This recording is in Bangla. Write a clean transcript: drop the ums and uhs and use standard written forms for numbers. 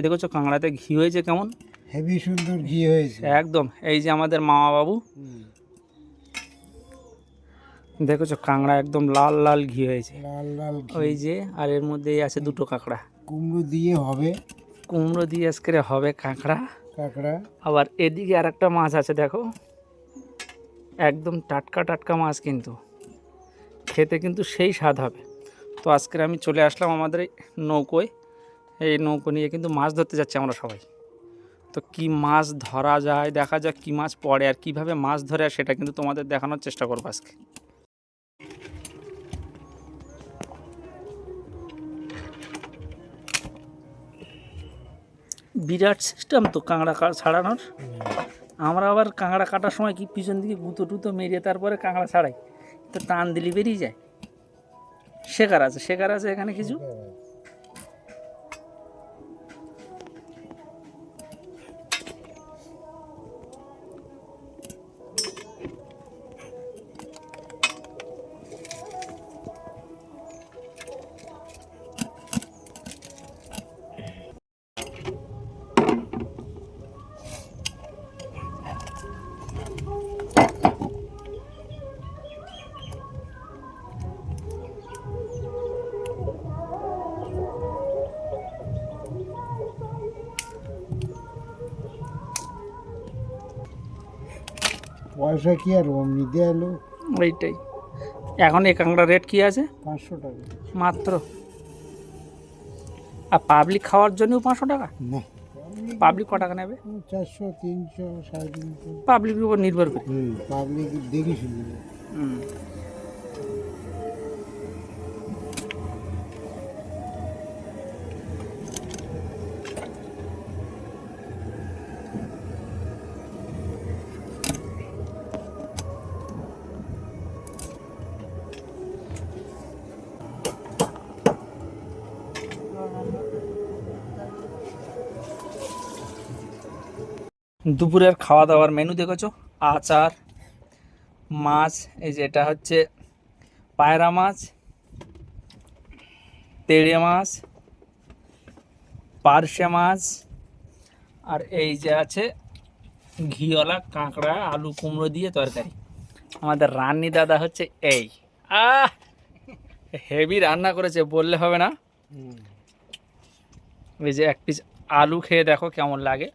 দেখেছো কাঁকড়াতে ঘি হয়েছে কেমন, হেভি সুন্দর ঘি হয়েছে একদম। এই যে আমাদের মামা বাবু, দেখেছো কাঁকড়া একদম লাল লাল ঘি হয়েছে, লাল লাল ওই যে। আর এর মধ্যে আছে দুটো কাঁকড়া, কুমড়ো দিয়ে হবে, কুমড়ো দিয়ে আজকে হবে কাঁকড়া। কাঁকড়া আবার এদিকে আর একটা মাছ আছে দেখো, একদম টাটকা টাটকা মাছ, কিন্তু খেতে কিন্তু সেই স্বাদ হবে। তো আজকে আমি চলে আসলাম আমাদের এই নৌকোয়, এই নৌকো নিয়ে কিন্তু মাছ ধরতে যাচ্ছি আমরা সবাই। তো কি মাছ ধরা যায় দেখা যাক, কি মাছ পড়ে আর কিভাবে মাছ ধরে, আর সেটা কিন্তু তোমাদের দেখানোর চেষ্টা করবো আজকে। বিরাট সিস্টেম তো কাঁকড়া ছাড়ানোর। আমরা আবার কাঁকড়া কাটার সময় কি পিছন দিকে গুঁতো টুতো মেরিয়ে তারপরে কাঁকড়া ছাড়াই, তো টান দিলি বেরিয়ে যায়। শেখার আছে এখানে কিছু। পয়সা কি আর অমনি দিয়ে এলো, ওইটাই। এখন এই কাঁকড়া রেট কি আছে? 500 টাকা মাত্র। আর পাবলিক খাওয়ার জন্যও 500 টাকা? না, পাবলিক ক টাকা নেবে? 400, 300, 350। পাবলিকের উপর নির্ভর করে। পাবলিক দেখি শুনি। দুপুরের খাওয়া দাওয়ার মেনু দেখেছো, আচার, মাছ, এই যে এটা হচ্ছে পায়রা মাছ, তেড়ে মাছ, পার্শে মাছ, আর এই যে আছে ঘিওয়ালা কাঁকড়া আলু কুমড়ো দিয়ে তরকারি। আমাদের রান্নি দাদা হচ্ছে এই, হেভি রান্না করেছে বললে হবে না। এই যে এক পিস আলু খেয়ে দেখো কেমন লাগে।